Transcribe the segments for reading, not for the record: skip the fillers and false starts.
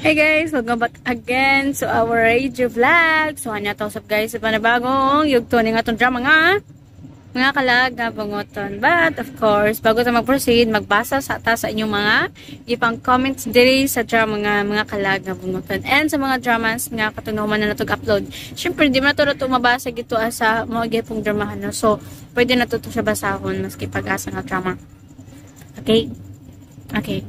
Hey guys, welcome back again to our radio vlog. So ano to sab guys sa panabagong yugto ning atong drama nga mga kalag nga bungoton. But of course, bago ta mag-proceed, magbasa sa ta sa inyong mga ipang comments diri sa drama nga mga kalag nga bungoton. And sa mga dramas nga katunuman na natog upload. Syempre di man to mabasa gito sa mga gipong dramahan no. So pwede na to siya basahon maski pag-asa nga drama. Okay? Okay.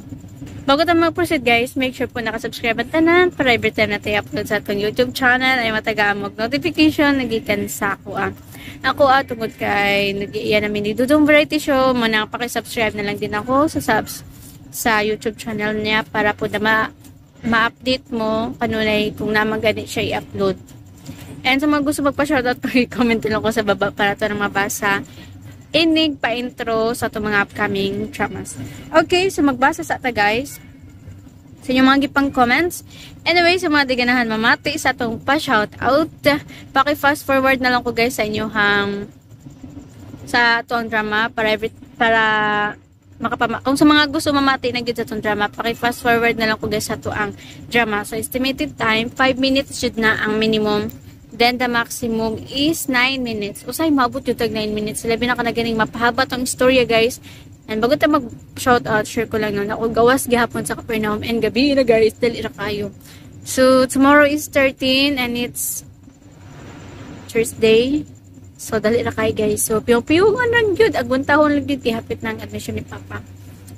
Bago tayo mag-proceed guys, make sure po nakasubscribe at tanan para every time na tayo upload sa atong YouTube channel ay matagaan notification nagikan sa ako Ako tungod kay nag-iyan namin ni Dudong Variety Show, muna pakisubscribe na lang din ako sa YouTube channel niya para po na ma-update mo kanunay kung naman ganit siya i-upload. And sa mga gusto magpa-shoutout, pag-comment lang ko sa baba para ito na mabasa. Inig pa-intro sa itong mga upcoming dramas. Okay, so magbasa sa ata guys. Sa inyong mga gipang comments. Anyway, sa mga diganahan mamati sa itong pa-shoutout. Paki-fast forward na lang ko guys sa inyo sa itong drama para kung sa mga gusto mamati na sa itong drama, paki-fast forward na lang ko guys sa itong drama. So estimated time, 5 minutes should na ang minimum. Then, the maximum is 9 minutes. Usay, maabot yung tag 9 minutes. Labi na ka na ganing mapahaba tong istorya, guys. And bago tayo mag-shoutout, share ko lang yun. Ako gawas gihapon sa Capernaum. And gabi na, guys. Dali na kayo. So, tomorrow is 13 and it's Thursday. So, dali na kayo, guys. So, piyong-piyongan lang yun. Aguntahon lang yun. Hapit ng admission ni Papa.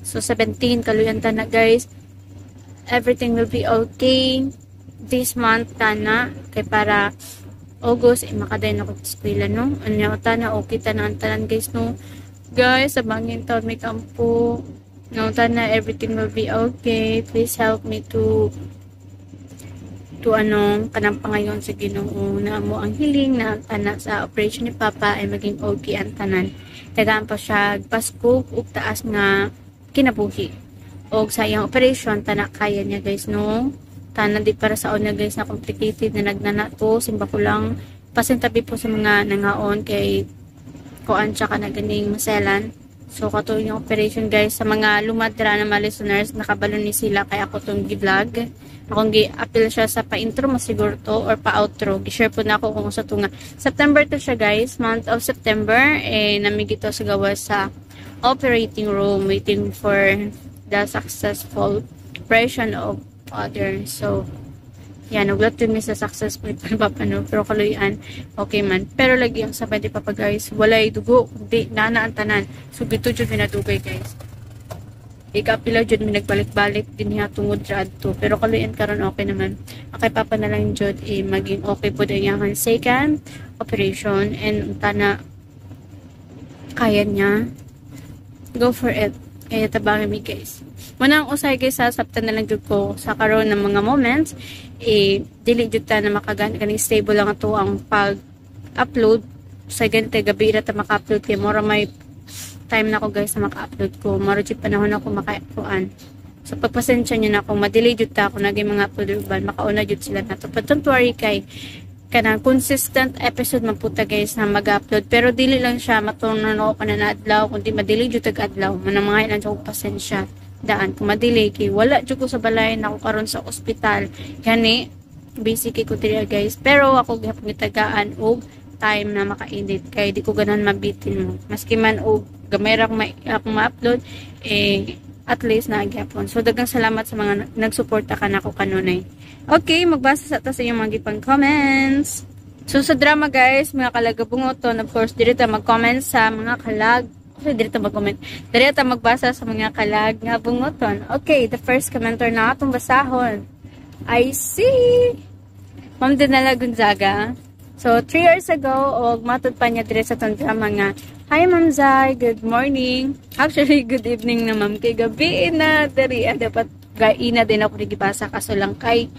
So, 17, kaluyan na, guys. Everything will be okay. This month, tana. Kaya para August, makadayon ako sa eskwela, no? Ano, tana, okay, tanan, guys, no? Guys, sabangin taon may kampo. No, tana, everything will be okay. Please help me to kanang pangayon sa Ginoo na mo ang hiling na tana sa operation ni Papa ay maging okay ang tanan. Tagaan pa siya, Pasko, ug taas nga kinabuhi. O sa iyang operation, tana, kaya niya, guys, no? Tana di para sa una guys na complicated na nagnana to, simba ko lang pasintabi po sa mga nangaon kay kuan siya ka na ganing maselan. So kato yung operation guys sa mga lumadra na mga listeners, nakabalo ni sila kaya ako tong gi-vlog. Akong gi-appeal siya sa pa-intro masiguro to or pa-outro. Gi-share po na ako kung sa tunga. September to siya guys, month of September, namigito sa gawa sa operating room waiting for the successful operation of other. So, yan, naglat din sa successful papano, pero kaluyan, okay man. Pero lagi yung sabay di pa guys, walay dugo, di, nanaan tanan. So, bito dyan minadugay guys. Ikapila dyan minagbalik-balik din niya tungod dyan to. Pero kaluyan karon okay naman. Okay, Papa na lang dyan, maging okay po din yung second operation and tana kaya niya. Go for it. Kaya tabangin mi guys. Muna ang usay guys, sasabtan na lang jud ko sa karon ng mga moments, dili jud ta na makagan stable lang ato ang pag-upload sa ganito gabi ra ta maka-upload kay mora may time na ko guys na maka-upload ko, mora jud panahon ako maka-upload. So pagpasensya niyo na kung ma-delay jud ta ako naging mga uploader ban makauna jud sila nato. But don't worry kay kanang consistent episode man puta guys na mag-upload, pero dili lang siya matunon ako kana adlaw kundi madili jud tag adlaw man mga ilan sa pasensya daan kung madelay kay wala jud ko sa balay na ako karon sa ospital gani basic ko diri guys, pero ako gihapon gitagaan og time na maka-edit kay di ko ganan mabitin mo maski man og gamay ra akong ma-upload at least na gihapon. So daghang salamat sa mga nagsuporta kanako kanunay. Okay, magbasa sa ta sa inyong mga gipang comments. So sa drama guys, mga kalagabungoton, of course diri ta mag-comment sa mga kalag. Dito mag-comment. Dito magbasa sa mga kalag nga bungoton. Okay, the first commenter na atong basahon. I see! Ma'am Dinala Gonzaga. So, 3 years ago, matod pa niya dito sa itong drama nga. Hi, Ma'am Zay. Good morning. Actually, good evening na, Ma'am. Kay gabi na. Dari, dapat gaina din ako nagibasa. Kaso lang kay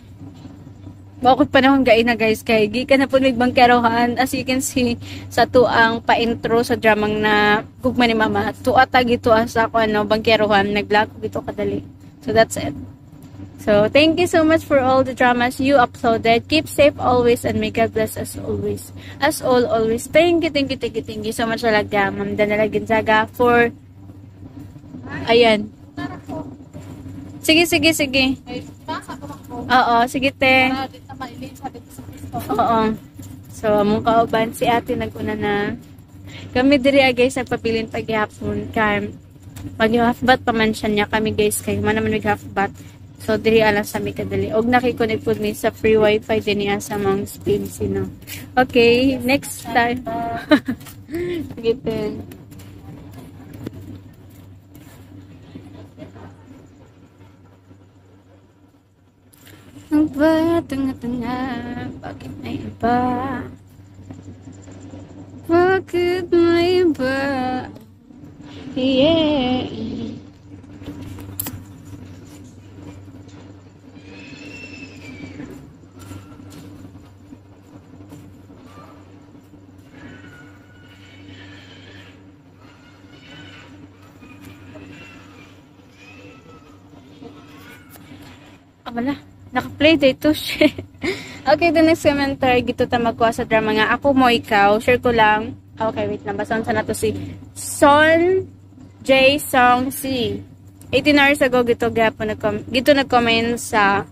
bakit panahon gaina guys kay gikan na po nagbangkerohan as you can see sa tuang pa-intro sa dramang na gugma ni Mama. Tuwa tagi tuwa sa ako bangkerohan nag-vlog ko dito kadali. So that's it. So thank you so much for all the dramas you uploaded. Keep safe always and may God bless us always. As always. Thank you so much talaga Ma'am Danala Gonzaga for ayan. Sige. ko. Oo, sige te. Para di ta mailin sa dito sa Kristo. Oo. So, among kauban si ate naguna na. Kami diri guys nagpabilin paghapon kay mag-half-bath pa man siya niya kami guys kay man naman mag-half-bath. So diri alang sa mi kadali. Og nakikonnect pud ni sa free wifi din niya sa mga speed sino. Okay, next time. Sige te. Ang ba tengah-tengah bakit may iba? Bakit may iba? Yeah. Wala. Naka-play dito. Okay, the next commenter. Gito ta magkuha sa drama nga. Ako mo ikaw. Share ko lang. Okay, wait lang. Basahan sa nato si Son J. Song C. 18 hours ago, gito nag-comment sa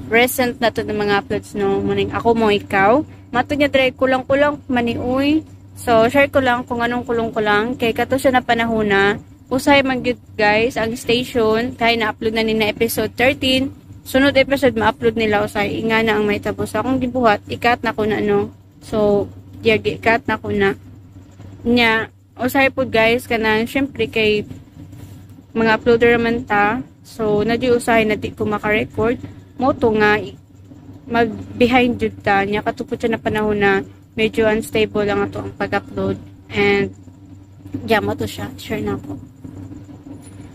recent na to ng mga uploads no. Muning ako mo ikaw. Mato niya dre kulang-kulang maniuy. So, share ko lang kung anong kulong-kulang. Kay kato siya na panahon na. Usay man gyud guys ang station kay na-upload na ni na episode 13. Sunod episode ma-upload nila usay inga na ang may tapos akong gibuhat ikat na ko na no. So ikat na ko na nya usay pud guys kanang syempre kay mga uploader man ta. So nadi usay na di ko maka-record mo to nga mag behind jud ta nya katupod siya na panahon na medyo unstable lang ato ang pag-upload and mo to siya sure na ko.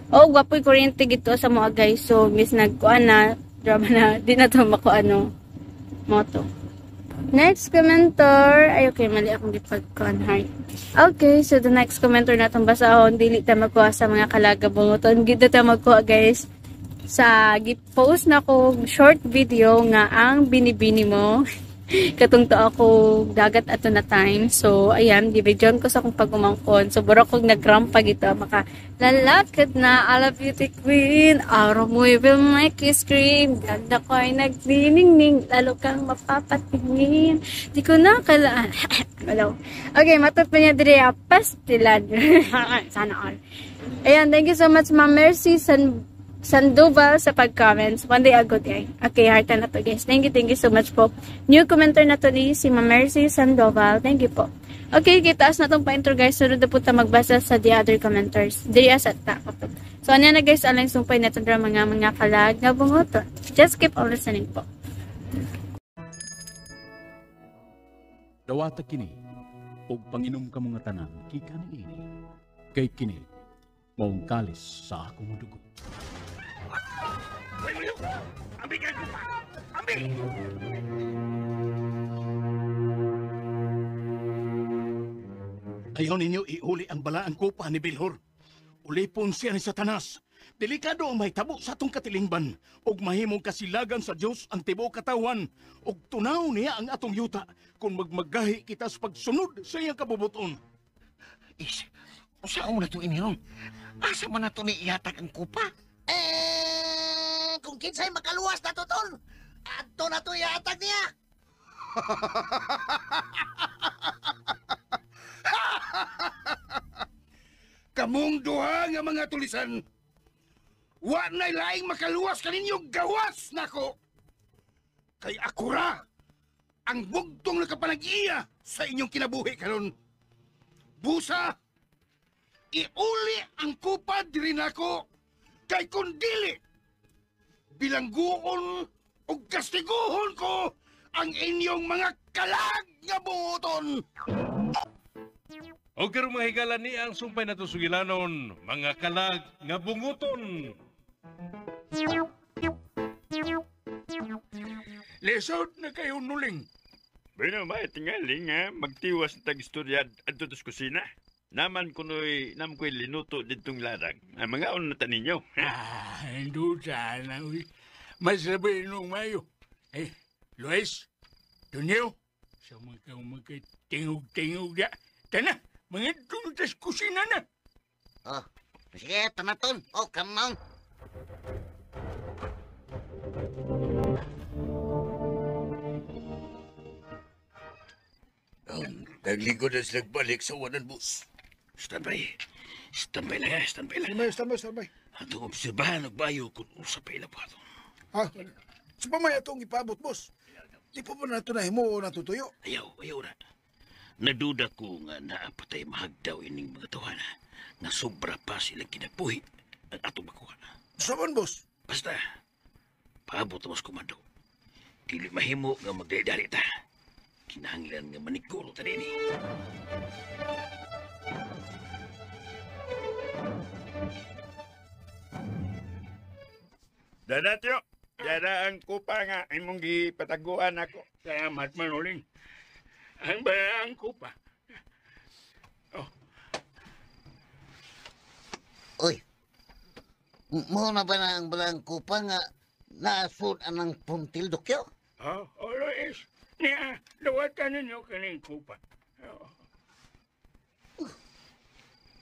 Oh, gwapoy kuryente gito sa mga guys. So, miss nagkuan na, drama na, di na to makuha moto. Next commenter, ay okay, mali akong gipagkuan heart. Okay, so the next commenter na itong basahon, dili ta magkuha sa mga kalagabunguton. Gito ta magkuha guys, sa gipost na ko short video nga ang binibini mo. Katong to ako dagat ato na time. So, ayan, division ko sa akong pagumangkon. So, buro kong nagrampa gito. Maka, lalakad na, I love you, queen. Araw mo, will make you scream. Ganda ko ay nagniningning. Lalo kang mapapatingin. Di ko na kalaan. Hello. Okay, matot pa niya diri. Pastilan. Sana all. Ayan, thank you so much, Ma'am Mercy Sandoval sa pag-comments. One day ago, guys. Okay, heart na to, guys. Thank you so much po. New commenter na to ni si Ma'am Mercy Sandoval. Thank you po. Okay, kitaas na tong pa-intro, guys. Sunod na po ta magbasa sa the other commenters. Diri asat ta. So, ano na, guys, alang sumpay na ito mga kalag nga bungoton. Just keep on listening po. Dawata kini, o panginom ka mga tanan, kika ni ini. Kay kini, maong kalis sa akong dugo. Ambigan ko pa! Ambig! Ayaw ninyo iuli ang balaang kupa ni Bilhor. Ulipon siya ni Satanas. Delikado ang may tabo sa atong katilingban. Og mahimong kasilagan sa Diyos ang tibo katawan. Og tunaw niya ang atong yuta kung magmagahi kita sa pagsunod sa iyang kabubuton. Saan mo na ito ininom? Asa man na ito ni ihatag ang kupa? Kung kinsay makaluwas na tutol, ato na to iatag niya. Kamong duha nga mga tulisan, wa na'y laing makaluwas kaninyong gawas nako. Kay akura ang bugtong nakapanag-iya sa inyong kinabuhi karon. Busa, iuli ang kupa diri nako kay kundili bilangguon o kastiguhon ko ang inyong mga kalag nga bunguton. O karong mga higala ni ang sumpay na to sugilanon, mga kalag nga bunguton. Lesod na kayo nuling. Bueno, may tingaling nga magtiwas na tag-istorya adto sa kusina. Naman kuno'y linuto ditong ladang. Ang mga unata ninyo. Hindi sana. Masabi nung mayo. Luis, Tunyo, sa mga tingog-tingog na. Tana, mga tunutas kusina na. Oh, sige, tanaton. Oh, come on. Naglingkod na sila balik sa wanan, boss. Standby. Standby lang ha, standby lang. Standby. Atong obserbahan, nagbayo kung usapay na po ito. Ha? Sa pamay atong ipabot, boss. Di pa ba nato na himo o natutuyo? Ayaw na. Naduda ko nga naapatay mahagdaw ining mga tawana na sobra pa silang kinapuhi ang atong makuha. Saman, boss? Basta, paabot na mas komando. Dili mahimo nga magdali-dali ta. Kinahanglan nga manigulo ta din. Dadatyo, dada ang kupa nga imong gipataguan ako. Salamat, Manuling. Ang balang kupa. Uy, mo na ba na ang balang kupa nga nasud anang puntil dokyo? Always. Niya, lawatan ninyo kaning kupa.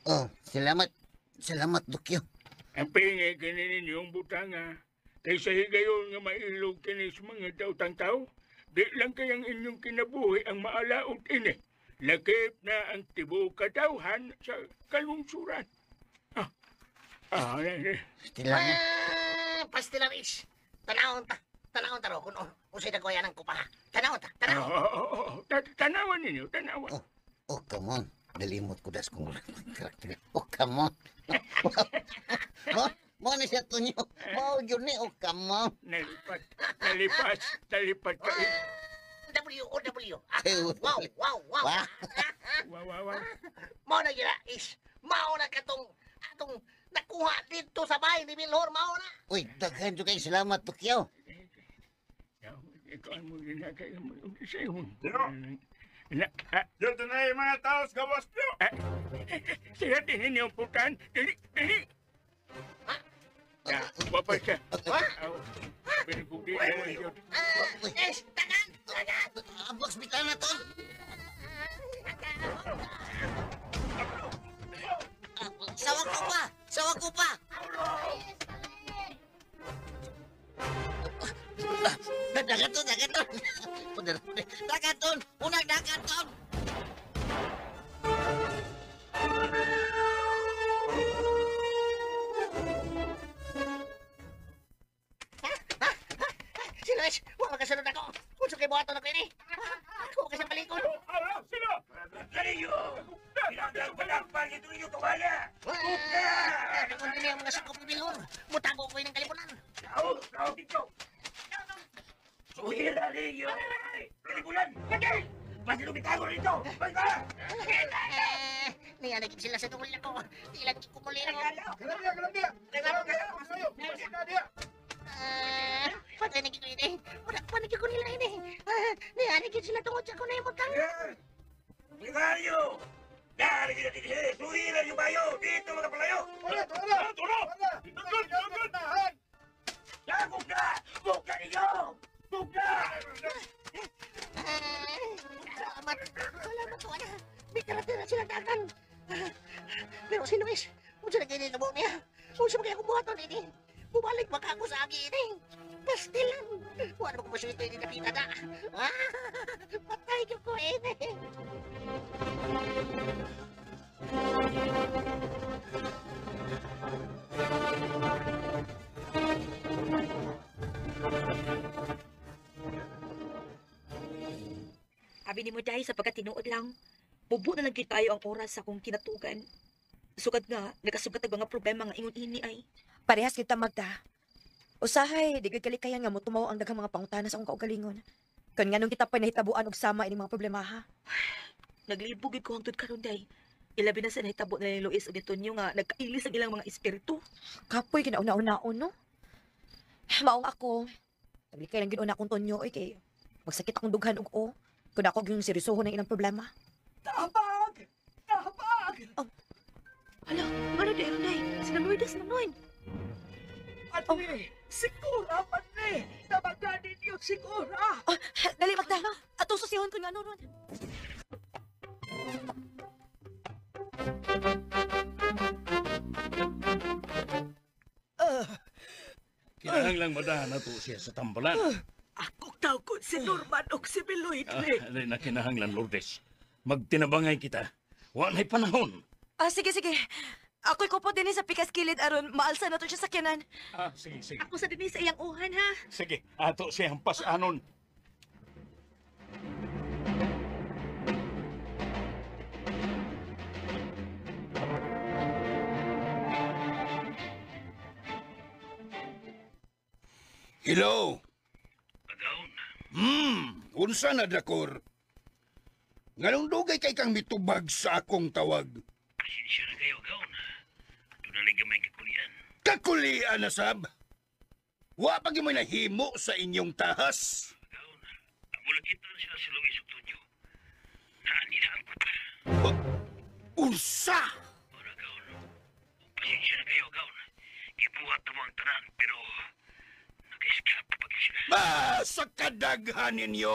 Oh, salamat. Salamat, dokyo. Ang pingi kini ninyong butanga. Kaysa higayon nga mailog kini sa mga tautang-tao, di lang kayang inyong kinabuhi ang maalaot ini. Lakip na ang tibuok katawhan sa kalungsuran. Stila na. Pastilaris. Tanawon ta ro kung usay dagoyan ng kupa. Tanawon ta. Tanawan ninyo, tanawan. Oh, come on. Nalimot ko das kong karakter. Oh, come on. Mo na siya to nyo. Mo yun eh. Oh, come on. Nalipat ka eh. W. Wow. Wow. Mo na yun is. Mao na katong atong nakuha dito sa bahay ni Bilhor. Mao na. Uy, daghan dyan kayo. Salamat, Tukyo. Ikaw mo rin na kayo mo. Sa'yo mo. Dito na yung mga tao sa gawas nyo. Sila din niyo putan. Dali. Wapa siya. Pinagpugdi na yun. Tagan. Box, bitaw na to. Sawa ko pa. Dagaton. Dagaton. Unang dagaton. Silas, huwag magkasunod ako. Kung sukay buhato na ko ini. Ako kasi palikod. Sino? Kaliyo! Pinagdalang dito ninyo kawala! Kung dili ang mga sakop ni Bilhor, mutago ko ng kalipunan. Tao dito! Suhira ninyo! Kalibulan! Lagay! Basta lumitago rito! Basta! Niyanagin sila sa tungkol ko. Ilan ko muli. Galang dia! Masayo! Patanigin ko ini. Panigin ko nila ini. Niyanagin sila tungkol sa kunay mo tang. Ligayo! Dari kita dito! Suhira yung bayo! Dito mga palayo! Turo! Lagog na! Buka ninyo! Buka! Salamat ko na. May tira sila dagan. Pero si Luis, kung sila kayo nilabo niya, kung sila kaya kumuhaton ini, bumalik baka ako sa akin ini. Pastilan. Kung ano ba kung masyo ito ini napita na. Patay ko ini. Abi ni mo dahil sa pagkatinuod lang, bubo na lang gyud tayo ang oras sa akong kinatugan. Sugad nga, nagasugat ang mga problema nga ingon ini ay. Parehas kita Magda. Usahay, di gud kalikayan nga mo tumaw ang daghang mga pangutana sa akong kaugalingon. Kun nganong kita pa nahitabuan og sama ining mga problema ha. Naglibog gyud ko hangtod karon day. Ilabi na sa nahitabo na ni Luis ug ni Tonyo nga nagkailis ang ilang mga espiritu. Kapoy kinauna-unaon no. Maong ako. Naglikay lang gid una akong Tonyo oy kay magsakit akong dughan og o. Kun ako gyud seryosohon ang ilang problema. Tabag! Oh. Hala, ano dahil day? Sina Lourdes na noon. Sigura pa ni. Tabagan ninyo sigura. Oh, dali Magda. Atong susihon ko nga nun. Kinahanglang madahan na to siya sa tambalan. Ako tawag si Norman o si Beloy. Alay na kinahanglan, Lourdes. Magtinabangay kita. Walay panahon. Sige. Ako'y kupo din sa pikas kilid aron maalsa na to siya sa kinan. Sige. Ako sa din sa iyang uhan, ha? Sige, ato siyang pasanon. Hello? Unsa na, Dakor? Nganong dugay kay kang mitubag sa akong tawag? Pasensya na kayo, Gaon. Ito na lang gamay kakulian. Kakulian na, Sab? Wa pag may nahimo sa inyong tahas. Gaon, amo lang kita sila si Luis ug Tonyo. Naan nila ang kupa. Unsa? Ora, Gaon. Pasensya na kayo, Gaon. Gibuhat na mo ang tanan, pero nag-escape pag sila. Sa kadaghan ninyo,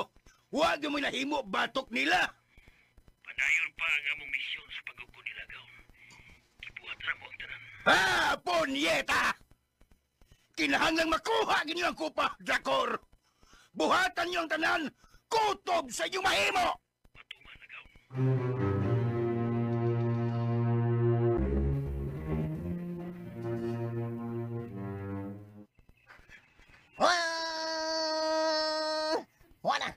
wag mo nahimo batok nila. Padayon pa ang among misyon sa pag-ugo nila, Gaon. Gibuhat na mo ang tanan. Ponyeta! Kinahanglang makuha ginyo ang kupa, Dakor. Buhatan niyo ang tanan, kutob sa inyong mahimo! Matuman na, Gaon. Wala.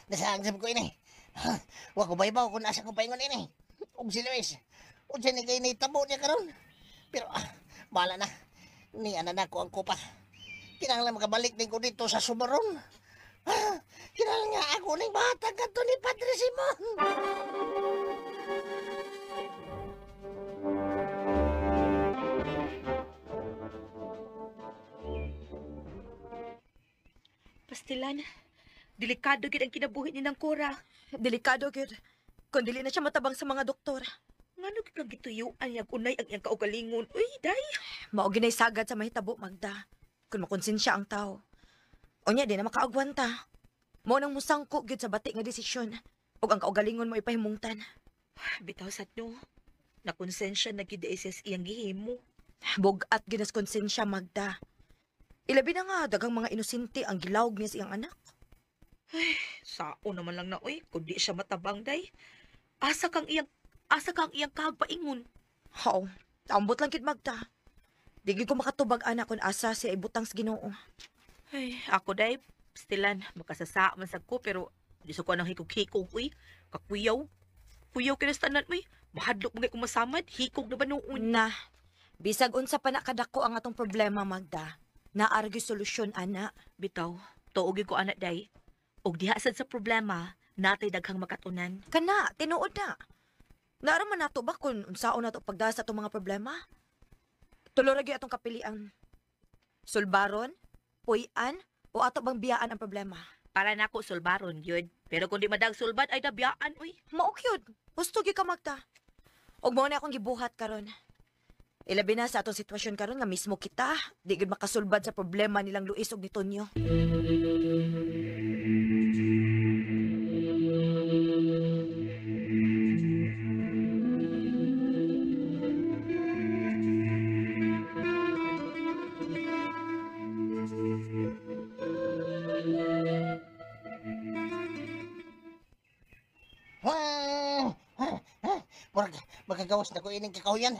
Nasaan sa ko ini. Wa ko baybaw kung nasa ko paingon ini. Og si Luis. Og siya ni kay tabo niya karon. Pero bala na. Ni ana na ko ang kupa. Kinahanglan makabalik din ko dito sa Sumaron. Kinahanglan nga ako ning bata kadto ni Padre Simon. Pastilan, delikado gid ang kinabuhi ni nang Cora. Delikado gyud. Kung dili na siya matabang sa mga doktor. Ngano gid kang gituyuan yang unay ang iyang kaugalingon. Uy, day. Mao ginay sagad sa mahitabo, Magda. Kung makonsensya ang tao. Unya di na makaagwanta. Mao nang musangko gyud sa bati nga desisyon. Ug ang kaugalingon mo ipahimungtan. Bitaw sad no. Nakonsensya na gid sa iyang gihimo. Bugat ginas konsensya, Magda. Ilabi na nga, dagang mga inosente ang gilawag niya sa iyang anak. Ay, sao naman lang na, uy, kung di siya matabang, day. Asa kang iyang kagpaingon. How, tambot lang kid, Magda. Di ko makatubag anak kung asa siya ibutang sa Ginoo. Ay, ako, day, stilan, makasasa man sa ko, pero di sa ko anang hikog-hikog, uy. Kakuyaw. Kuyaw kinastanan, uy. Mahadlok mga kumasamad, hikog na ba noon? Na, bisag unsa pa nakadako ang atong problema, Magda. Naargi solusyon, ana. Bitaw, tuogi ko anak, day. Og dihasad sa problema, natay daghang makatunan. Kana, tinuod na. Naaraman nato ba kung unsaon nato pagdasa atong mga problema? Tuloragi atong kapilian. Sulbaron, puy-an, o ato bang biyaan ang problema? Para nako sulbaron, yun. Pero kung di madag sulbad, ay nabiyaan, uy. Maok yun. Gusto ka, Magda. Og mo na akong gibuhat karon. Ilabi na sa atong sitwasyon karon nga mismo kita, di gid makasulbad sa problema nilang Luis ug ni Tonyo. Magagawas na ko ining kakahuyan.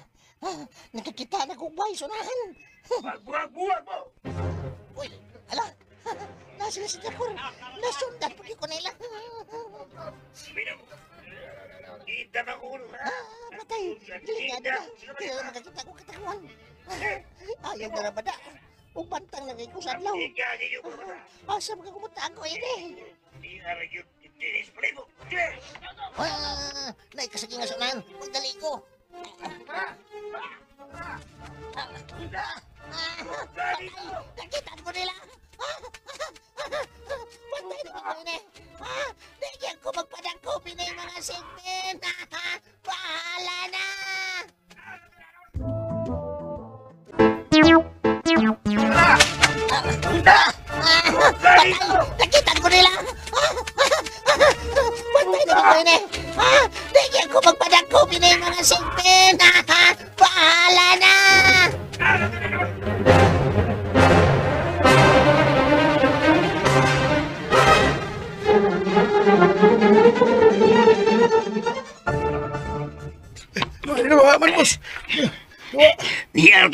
Nakakita na kong bahay sunahan. Buwag mo! Uy, ala. Nasa na si Dakor. Nasundan pag ko nila. Sabi na mo. Kita na ko. Patay. Delikado na. Kaya makakita ko katawan. Ayaw na rabada. Ubantang lagay ko sa adlaw. Asa makakumuntaan ko ini. Hindi na rin yun. Tinis pala mo. Naikasaging nga sunahan. Magdali ko. Nakitaan ko nila. Patay na ko nila. Nagyan ko magpadangko. Pinay mga segment. Bahala na. Patay. Nakitaan ko nila. Patay na ko nila. Nagyan ko magpadangko. Pinay mga segment. Bahala na.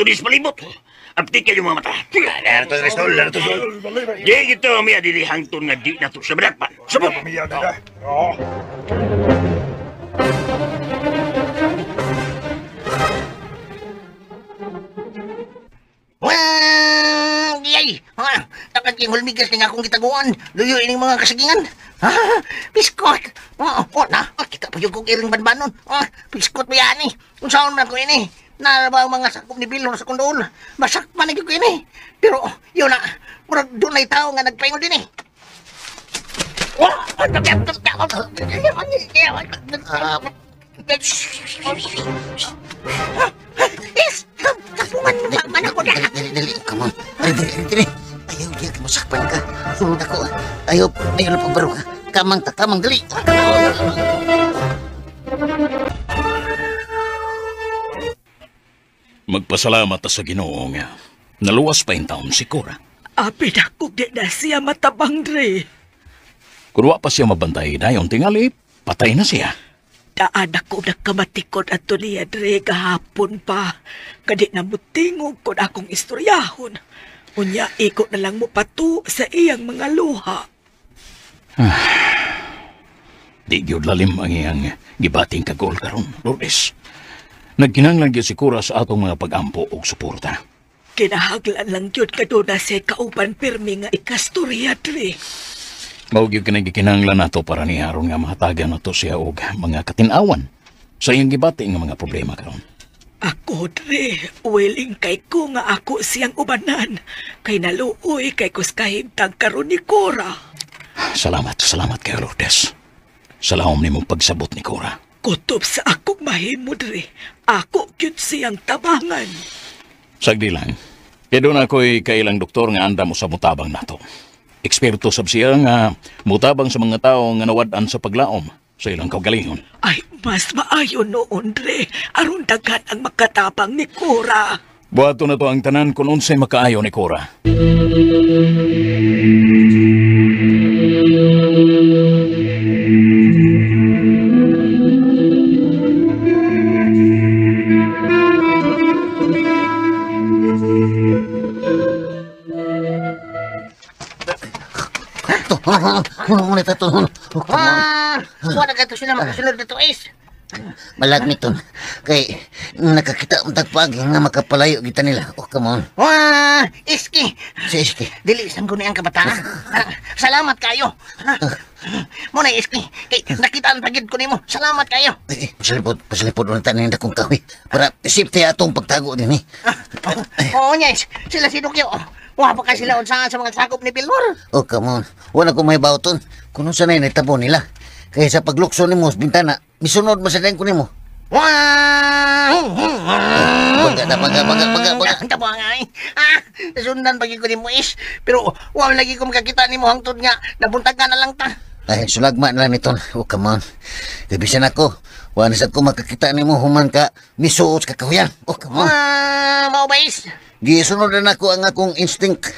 tulis palibot. Apti kayo mga mata. Narito, Restol, narito, Sol. Di ito, miya dili hangtun nga di nato sa badakpan. Sabot! Yay! Dapat yung hulmigas na nga akong gitaguan. Luyo ining mga kasagingan. Biskot! Na, kita pa yung kong iring banbanon. Biskot mo yan eh. Kung saan man ko ini. Naraba ang mga sakop ni Bilhor sa kondol. Masak pa na ko ini. Pero, yun na. Murag doon ay tao nga nagpaingon din eh. Kapuman ako na. Dali, come on. Dali. Ayaw, di ka masakpan ka. Sunod ako. Ayaw na pagbaro ka. Kamang, dali. Magpasalamat ta sa Ginoo nga. Naluwas pa yung taon si Cora. Apid ako di na siya matabang, Dre. Kung wa pa siya mabantay na yung tingali, patay na siya. Daan ako nagkamatikod at niya, Dre, kahapon pa. Kadi na mutingog ko akong istoryahon. Unya, ikot na lang mo patu sa iyang mga luha. Di gyud lalim ang iyang gibating kagol karon, Lourdes. Nagkinahanglan gyud si Cora sa atong mga pag-ampo og suporta. Kinahaglan lang yun kaduna sa kauban pirmi nga ikastorya, Dre. Mao gyud kanang gikinahanglan nato para ni aron nga mahatagan nato siya og mga katinawan sa iyang gibati nga mga problema karon. Ako, Dre, willing kay ko nga ako siyang ubanan. Kay naluoy kay kus kahimtang karon ni Cora. Salamat kayo, Lourdes. Salaom nimong pagsabot ni Cora. Kutob sa akong mahimo, Dre. Ako gyud siyang tabangan. Sagdi lang. Kaya doon ako'y kailang doktor nga anda mo sa mutabang nato. Eksperto sab siya nga mutabang sa mga tao nga nawad-an sa paglaom sa ilang kaugalingon. Ay, mas maayo noon, Dre. Aron daghan ang makatabang ni Cora. Buhato na to ang tanan kung unsay makaayo ni Cora. Muna ito. Wala ka ito sila makasunod dito, Ace. Malag niton. Kay nakakita ang tagpagi nga makapalayo kita nila. Oh, come on. Iski. Si Iski. Dili isang ko niyang kabataan. Salamat kayo. Muna, Iski. Kay nakitaan pagid ko nimo. Salamat kayo. Pasalipod ulit tayo ng dakong kawi. Para safety atong pagtago din eh. Oo, Nyes. Sila si Dukyo. Wala pa kasi sila unsahan sa mga sakop ni Bilhor. Oh, come on. Wala ko may bauton. Kung sanay na itabo nila. Kaya sa paglukso ni mo sa bintana, misunod mo sa dahin ko ni mo. Baga. Tabo nga eh. Nasundan pagi ko ni mo is. Pero wala lagi ko makakita ni mo hangtod nga. Nabuntagan na lang ta. Ay, sulagma na lang nito. Oh, come on. Kabisan ako. Wala sa ko makakita ni mo human ka misuot ka kahuyan. Oh, come on. Mau ba is? Gisunod na ako ang akong instinct.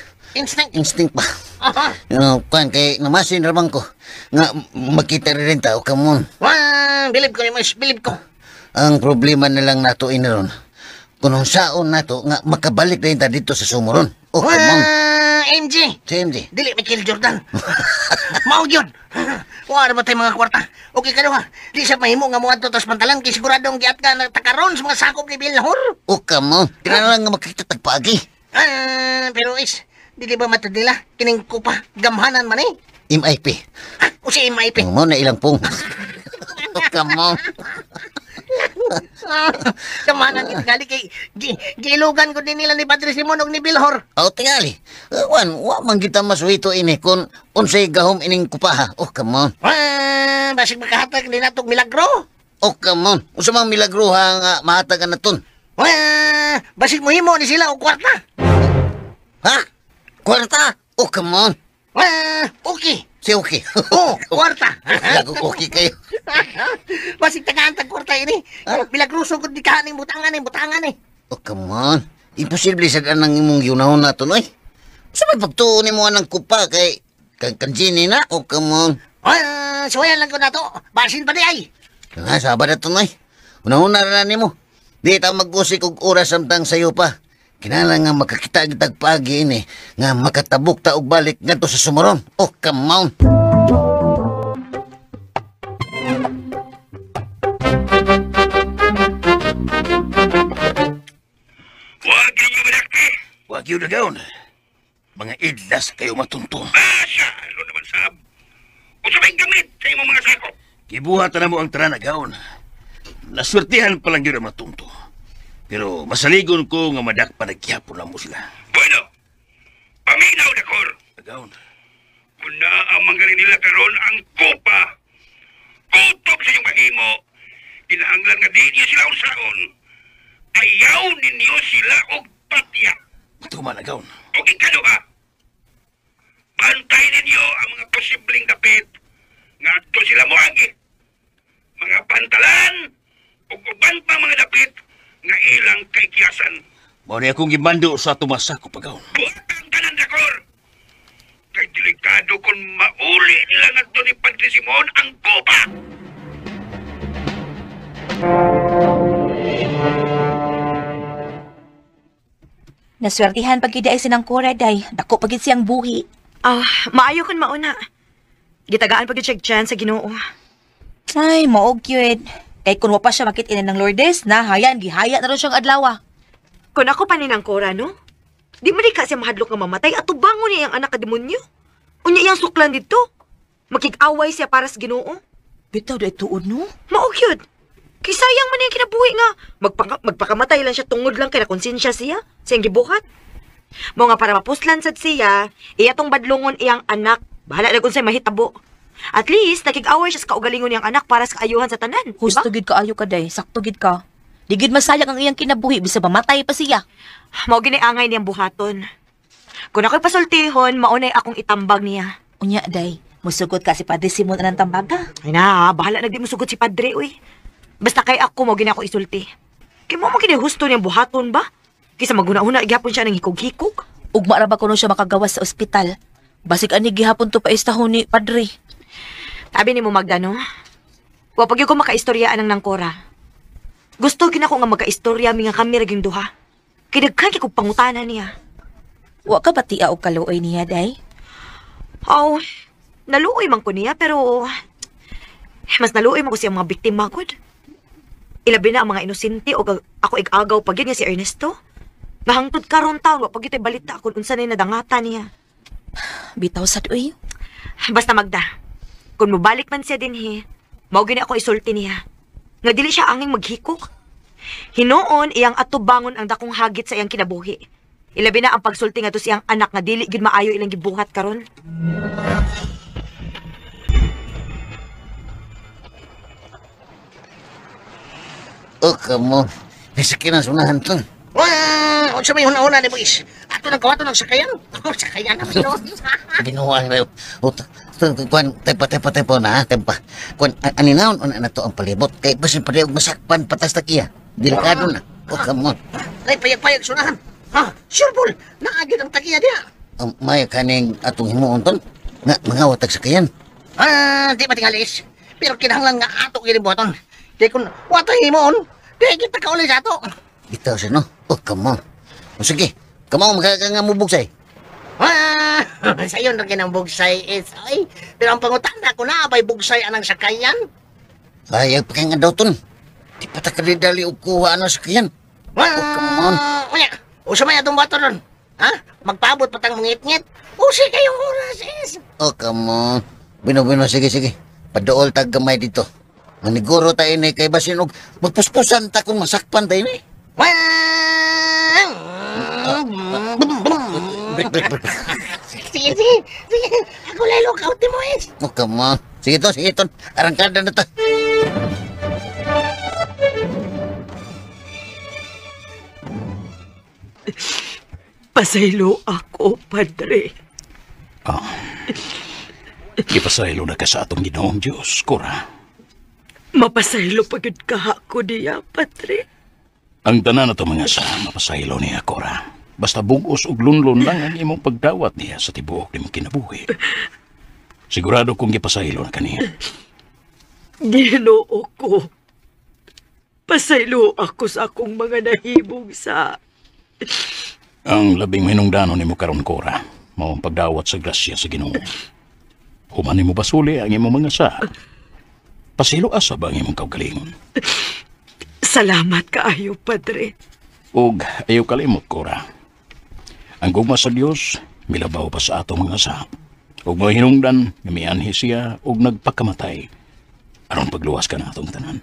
Instinct ba? Kuan kay namasin ramang ko. Nga makita rin tao ka mo. Bilib ko ni Mois, bilib ko. Ang problema na lang nato iniron. Kung saon nato nga makabalik rin ta dito sa sumuron. Oh, come on. MJ. Si MJ. Dili Michael Jordan. Mao yun. Wala ba tayo mga kwarta? Okay ka ha. Di sa mahimo nga mga tutos pantalan kay siguradong giat ka na takaron sa mga sakop ni Bilhor. Oh, come on. Kailangan nga makita tagpagi. Pero is, di ba matod nila? Kining ko pa, gamhanan man eh. MIP. O si MIP? Mo na ilang pong. Oh, come on. Gamhanan kita gali kay gilugan ko din nila ni Padre Simon og ni Bilhor. Oh, tingali. Wa man kita masuhito ini kung unsay gahom ining kupaha. Oh, come on. Basig makahatag din natong milagro. Oh, come on. Unsa mang milagro nga mahatagan naton? Basig mohimo ni sila og kwarta. Ha? Kwarta? Oh, come on. Okay. Si okay. Oh, kwarta. Lago okay kayo. Basig tagaan tag kwarta ini. Milagroso gud di kaning butangan eh. Oh, come on. Imposible sad anang imong yunahon naton oy. Sa may pagtuon nimo anang kupa kay kanjini na. Oh, come on. Suwayan lang ko na to. Basin pa di ay. Nga, sabad na ito, Noy. Una-una na nimo. Di ta mag-usik og oras samtang sayo pa. Kinala nga makakita kitag paagi ini nga makatabok ta og balik ngadto sa Sumaron. Oh, come on. Huwag ninyo manakti. Wag yun na gaon. Mga idlas kayo matuntun. Basa! Ano naman sab? O sabay gamit sa imong mga sako. Kibuhatan na mo ang tanan na gaon. Naswertihan pa lang yun ang matunto. Pero masaligon ko nga madak pa nagyapon lang mo sila. Bueno, paminaw na, Kor. Gaon. Kung naamang nila karon ang kopa, kutob sa iyong mahimo, kinahanglan nga di niyo sila usaon. Ayaw ninyo sila og patya. Tuma na gaon. O ikano ha? Bantay ninyo ang mga posibleng dapit nga adto sila moagi. Mga pantalan o uban pa mga dapit nga ilang kay kiyasan. Mao ni akong gimando sa tumasako pa gaon. Buhatang tanan na, Kor. Kay delikado kung mauli nila ngadto ni Padre Simon ang kopa. Naswertihan pag ay sinang Cora, day. Dako pagid siyang buhi. Maayo kon mauna. Gitagaan pag check chance sa Ginoo. Ay, maog yun. Kay kung pa siya makit ina ng Lourdes, nahayan, gihaya na rin siyang adlawa. Kung ako pa ninang Cora, no? Di man di kasi mahadlok nga mamatay at tubangon niya yung anak ka demonyo. Unya iyang suklan dito. Makig-away siya para sa Ginoo. Bitaw da ituod, no? Maog yun. Kay sayang man yung kinabuhi nga. Magpakamatay lang siya tungod lang kay nakonsensya siya. Siyang gibuhat. Mo nga para mapuslan sad siya, iya tong badlongon iyang anak. Bahala na kung sa'y mahitabo. At least, nakig-away siya sa kaugalingon niyang anak para sa kaayuhan sa tanan. Husto gid ka ayo ka, day. Sakto gid ka. Di gid masayang ang iyang kinabuhi, bisa mamatay pa siya. Mao giniangay niyang buhaton. Kung ako'y pasultihon, maunay akong itambag niya. Unya, day. Musugot ka si Padre Simon anang tambaga. Ay na, bahala na di musugot si Padre, uy. Basta kay ako, mo gini ako isulti. Kaya mo ginihusto niyang buhaton ba? Kisa maguna-una, igapon siya ng hikog-hikog. Ugma ra ba kuno siya makagawas sa ospital? Basig ani gihapon to pa istahon ni Padre. Sabi ni mo Magda, no? Wapag yung ko makaistoryaan ng nangkora. Gusto gina ko nga magkaistorya mi nga kami raging duha. Kidagkan kay kong pangutanan niya. Wa ka ba tiya og kaluoy niya, day? Oh, naluoy man ko niya, pero mas naluoy man ko siya mga biktima ko. Ilabi na ang mga inosente o ako ig-agaw pag yun nga si Ernesto. Nahangtod karon taon, wapag ito'y balita kung unsa na nadangata niya. Bitaw sad, uy. Basta Magda, kung mabalik man siya din mao gini ako isulti niya. Nga dili siya anging maghikok. Hinoon iyang atubangon ang dakong hagit sa iyang kinabuhi. Ilabi na ang pagsulti nga to siyang anak nga dili gid maayo ilang gibuhat karon. Oh, come on. Nasikin ang sunahan to. Wah, o sa may huna-huna ni Boys. Ato nagkawato ng sakayan. Sakayan na pino. Binuha na yun. Kuan, tepa na, tepa. Kuan, aninaon, na to ang palibot. Kaya basin pa rin masakpan patas takiya. Delikado na. Oh, come on. Ay, payag-payag sunahan. Ha, sure ball. Naagid ang tagiya diya. May kaning atong himuon ton. Nga, mga watag sakayan. Di ba tingalis? Pero kinahanglan nga ato ginibuhaton. Kaya kung watay himuon, di kita ka ulit sa ato. Bitaw siya, no? Oh, come on. O sige, come on, magkakangamubugsay. Sayo na ginang bugsay is, ay. Pero ang pangutanda ko na, abay bugsay anang sakayan. Ay, pa kaya nga daw ton. Di pa takalidali o kuha ano sakayan. Oh, come on. Usa may atong bato ron. Ha? Magpaabot patang ngit-ngit. Usi kayong oras is. Oh, come on. Bino, sige. Padool tag gamay dito. Maniguro tayo ni kay basin og magpuspusan ta kung masakpan tayo ni. Sige. Ako lalo kauti mo is. Oh, come on. Sige to. Arangkada na to. Pasaylo ako, Padre. Ipasaylo na ka sa atong Ginoong Diyos, Cora. Mapasaylo pagod ka ako diya, Padre. Ang tanan na to mga sa mapasaylo niya, Cora. Basta bugos ug lunlon lang ang imong pagdawat niya sa tibuok nimong kinabuhi. Sigurado kong gipasaylo na kaniya. Ginoo ko. Pasaylo ako sa akong mga nahibog sa Ang labing hinungdanon nimo karon, Cora, mao ang pagdawat sa grasya sa Ginoo. Human nimo basuli ang imong mga sa. Pasilo asa ba ang imong kaugalingon? Salamat kaayo, Padre. Ug ayaw kalimot, Cora. Ang gugma sa Dios milabaw pa sa atong mga sa. Ug mo hinungdan nga mianhi siya ug nagpakamatay aron pagluwas ka na atong tanan.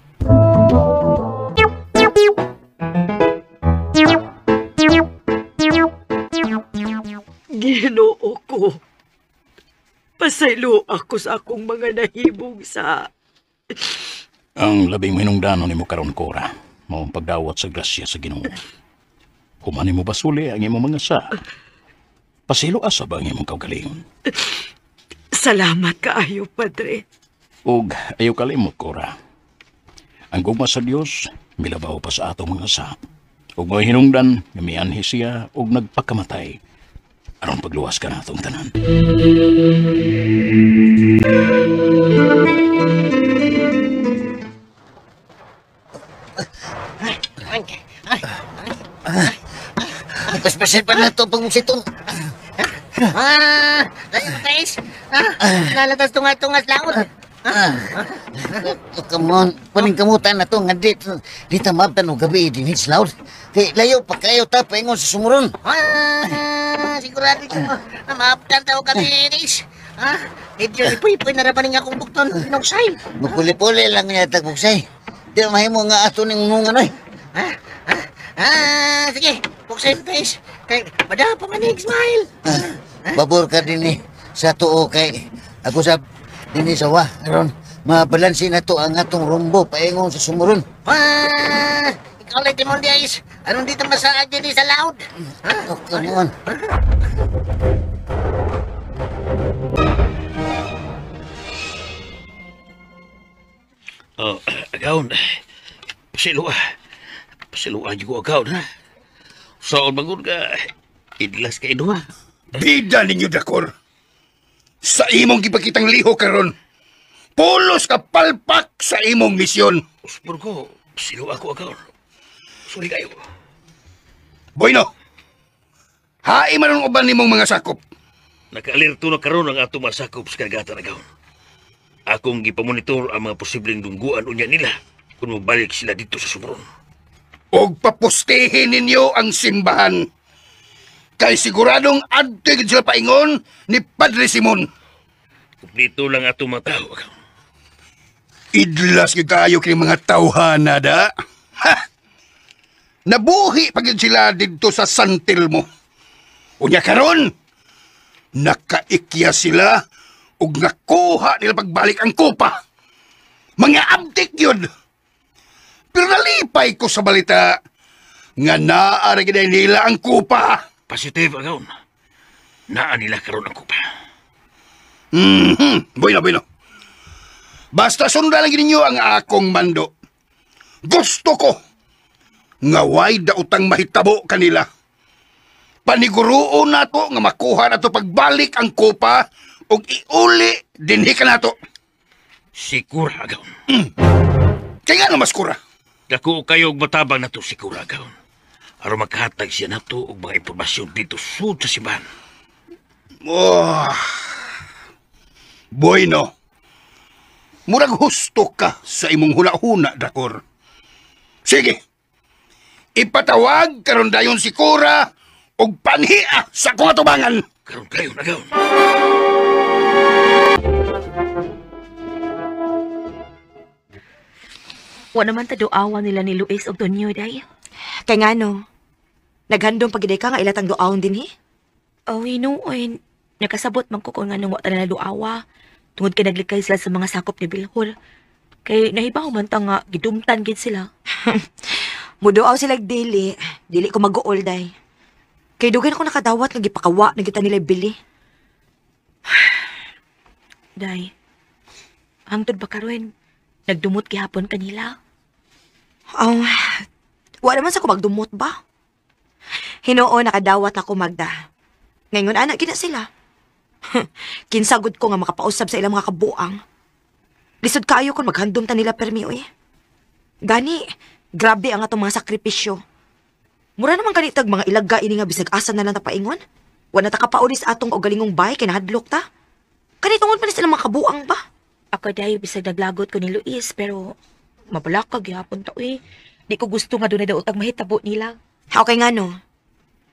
Ginoo ko. Pasaylo ako sa akong mga nahibong sa... Ang labing hinungdanon nimo karon, Cora, mao ang pagdawat sa grasya sa Ginoo. Human nimo basuli ang imong mga sa. Pasilo asa ba ang imong kaugalingon? Salamat kaayo, Padre. Ug ayaw kalimot, Cora. Ang gugma sa Dios milabaw pa sa atong mga sa. Ug mo hinungdan nga mianhi siya ug nagpakamatay aron pagluwas ka na atong tanan. Paspasin pa na ito pag musitong. Guys, nalatas tungas-tungas laot. Come on, paningkamutan na to nga di tamabtan o gabi din hits loud. Kay layo pa kayo tapaingon sa sumuron. Sigurado ko, maaptan tao kami, Iris. Medyo lipoy-poy na rabaning akong bukton, pinugsay. Mapuli-puli lang niya tagbuksay. Di mahimo nga ato ning nungan oy. Sige, buksay mo, guys. Kay, madapa manig, smile. Babor ka din sa tuo kay ako sa din sa wa. Aron, mabalansi na to ang atong rumbo paingon sa sumuron. Ikaw lang, Timon Diaz. Anong dito masaad din sa loud? Oh, come on. Oh, agaon. Pasiluan. Pasiluan juga agaon, ha? Soal bangun ka, idlas ka ino, ha? Bida ninyo, Dakor. Sa imong gipakitang liho karon. Pulos ka palpak sa imong misyon. Uspor ko, pasiluan ko agaon. Sorry kayo. Bueno, hai man ang uban nimong mga sakop. Naka-alerto na karon ang ato masakop sa karagatan agaon. Akong gipamonitor ang mga posibleng dungguan unya nila kung mabalik sila dito sa sumuron. Og papustihin ninyo ang simbahan. Kay siguradong adtig sila paingon ni Padre Simon. Dito lang ato mga tao. Idlas kayo kini mga tawhana da. Ha! Nabuhi pagid sila dito sa San Telmo. Unya karon, nakaikya sila ug nakuha nila pagbalik ang kupa. Mga abdik yun. Pero nalipay ko sa balita nga naarag nila ang kupa. Positive, agaon. Naa nila karon ang kupa. Bueno. Basta sundan lang ninyo ang akong mando. Gusto ko nga way daotang mahitabo kanila. Paniguruon nato nga makuha nato pagbalik ang kupa ug iuli dinhi ka nato. Sikura, agaon. Kaya nga mas kura. Dako kayo og matabang nato sikura, agaon. Aron makahatag siya nato og mga impormasyon dito sud sa simbahan. Bueno. Murag husto ka sa imong huna-huna, Dakor. Sige. Ipatawag karon dayon si Cora og panhia sa akong atubangan. Karon kayo, agaon. Wa naman ta doawan nila ni Luis og Tonyo, day. Kay nga no, naghandong pagiday ka nga ilatang doawon din Oh, hinuon. Nakasabot man ko kung nga nung wata na duawa. Tungod kay naglikay sila sa mga sakop ni Bilhor. Kay nahibaw man ta nga gidumtan gid sila. Mudoaw sila dili ko mag-uol day. Kay dugan ako nakadawat nga gipakawa na kita nila bili. Day, hangtod ba karon nagdumot gihapon kanila? Wala naman sa ko magdumot ba? Hinoo nakadawat ako, Magda. Ngayon anak kina sila. Kinsagod ko nga makapausab sa ilang mga kabuang. Lisod kaayo kung maghandom ta nila permi, oy. Gani, grabe ang atong mga sakripisyo. Mura naman kanitag mga ilagga ini nga bisag asa na lang ta paingon. Wala ta kapaulis atong og galingong bay kay nahadlok ta. Kanitungod pa ni sila mga kabuang ba? Ako dahil bisag naglagot ko ni Luis, pero mabalakag yapon ta uy. Di ko gusto nga doon na daw utang mahitabo nila. Okay nga no.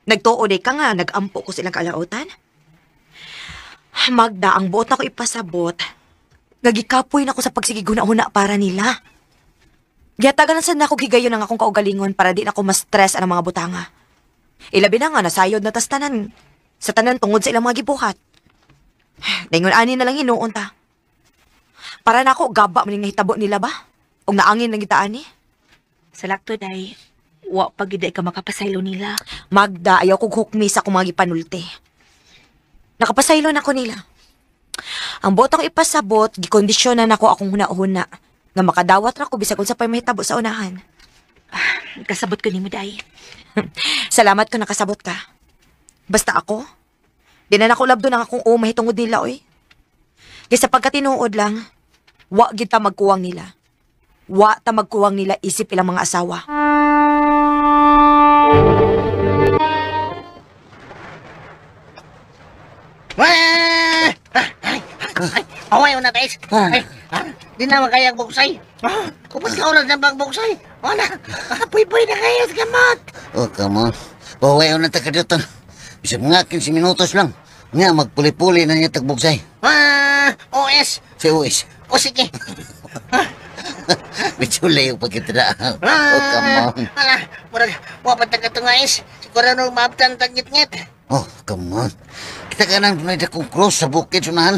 Nagtuod ka nga, nagampo ko silang kalautan. Magda, ang buot na ko ipasabot. Gagikapoy na ko sa pagsigiguna-una para nila. Giyatagan na sad na ako gigayon ang akong kaugalingon para di na ako ma-stress ang mga butanga. Ilabi na nga, nasayod na tas tanan. Sa tanan tungod sa ilang mga gibuhat. Daingon ani na lang hinuon ta. Para na ako, gaba man nga hitabo nila ba? O naangin lang gitaan ni? Sa lakto, day, wa pagiday ka makapasaylo nila. Magda, ayaw kong hukmi sa kung mga gipanulti. Nakapasaylo na ko nila. Ang buot ako ipasabot, gikondisyonan ako akong huna-huna. Nga makadawat na ko bisag kung sa pa'y mahitabo sa unahan. Kasabot ko ni mo, day. Salamat ko nakasabot ka. Basta ako, di na nakulabdo ng akong mahitungod nila, oy. Kaya sa pagkatinuod lang, wa kita magkuwang nila. Wa ta magkuwang nila isip ilang mga asawa. Away na guys. Ay, di na makayang buksay. Kupos ka ulang ng buksay. Wala. Puy-puy na kayo sa gamot. Oh, come on. Paway na ta kadito. Bisag mga 15 minutos lang. Nga, magpuli-puli na niya tagbugsay. OS. Si OS. O sige. Medyo layo pagkitira. Oh, come on. Wala. Wapat na ka is. Siguro nung maabtan tagit-ngit. Oh, come on. Kita ka nang tunay na kong cross sa bukid, sunahan.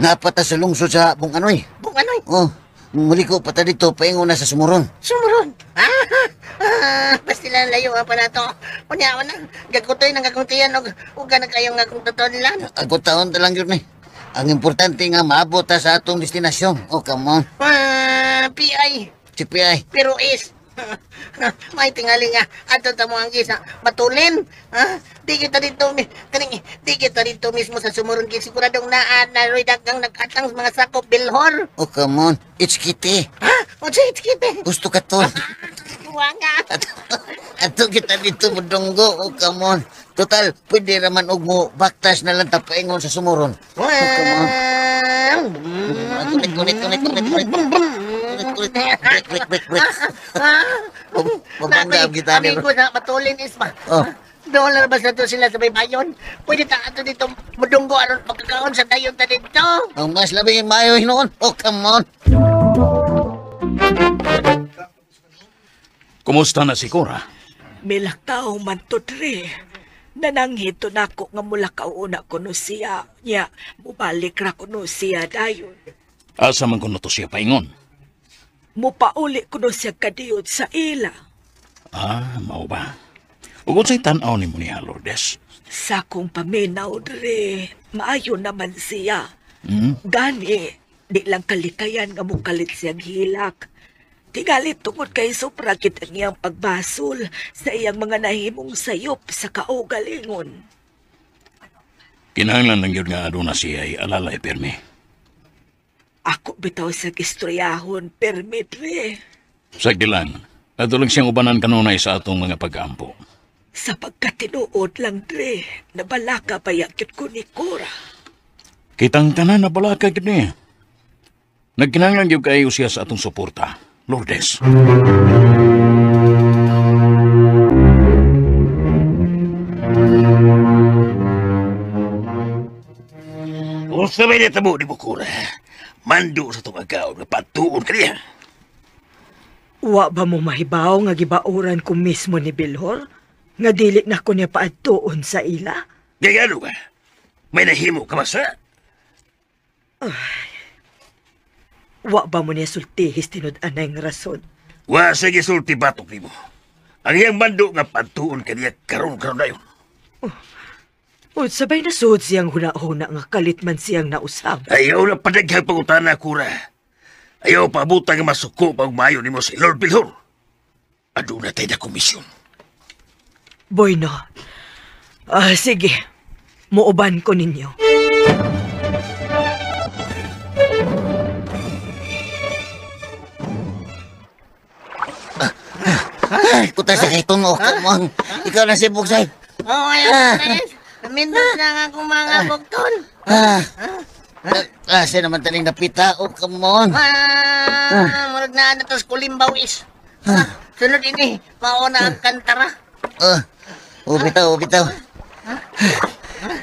Napata sa lungsod sa Bunganoy. Bunganoy? Oh, muli ko pata dito, paingo na sa Sumuron. Sumuron? Basta lang layo pa na to. Unya na, gagutoy ng gaguntiyan o ganag kayong nga kung totoo nila. Ako taon talang yun eh. Ang importante nga maabot ta sa atong destinasyon. Oh, come on. PI. Si PI. Pero is. May tingali nga. Ato tamo ang gisa. Matulin. Di kita dito mismo sa Sumuron. Siguradong naroy dagang nag-atang mga sakop bilhor. Oh, come on. It's Kitty. O it's Kitty. Gusto ka to. Wanga. Ato kita dito mudunggo. Oh, come on. Total, pwede raman og mo baktas na lang tapaingon sa Sumuron. Oh, come on. Kulit. Break. Mabanggaab kita niyo. Amigo na matulin is ba? Oh. Dollar ba sa to sila sa baybayon? Pwede ta ato dito mudunggo aron pagkakaon sa dayon ta dito. Ang mas labing mayo hinoon. Oh, come on. Kumusta na si Cora? Milakaw man to, Dre. Nananghito na ako nga mula kauna ko no siya. Nya, mubalik ra ko no siya dayon. Asa man kuno to siya paingon? Mupauli ko no siya kadiyot sa ila. Mao ba? Ugod sa'y tanaw ni mo niya, Lourdes. Sa kong paminaw, Dre, maayo naman siya. Gani, di lang kalikayan nga mukalit siyang hilak. Tigalit tungod kay supra kita niyang pagbasol sa iyang mga nahimong sayop sa kaugalingon. Kinahanglan lang yun nga aduna siya ay alalay permi. Ako bitaw sa gistoryahon, permi, Dre. Sagdi lang, ato lang siyang ubanan kanunay sa atong mga pag-ampo. Sa pagkatinuod lang, Dre, nabalaka pa yakit ko ni Cora. Kitang tanan na balaka gini. Nagkinahanglan yung kayo siya sa atong suporta, Lourdes. Kung sabay na tamo ni Bukura, mando sa itong agaw na patuon ka niya. Wa ba mo mahibaw nga gibauran ko mismo ni Bilhor? Nga dili na ko niya paadtuon sa ila? Gagano ba? May nahimo ka masa? Wa ba mo niya sultihis tinud-anay nga rason? Wa sa gisulti batok ni mo. Ang iyang mando nga patuon ka niya karon na yun. O sabay na suod siyang huna-huna nga kalit man siyang nausap. Ayaw na padaghang pangutana, Cura. Ayaw pa butang nga masuko pag mayo ni mo si Lord Bilhor. Aduna tayo na komisyon. Boy, no. Sige. Muuban ko ninyo. kuta sa kay tuno, come on. Ikaw na si Bugsay. Oo, ayun, Luis. Namindot na akong mga bugton. Kasi naman taning napita, come on. Murag na tos kulimbaw is. Sunod ini, mauna ang kantara. Bitaw.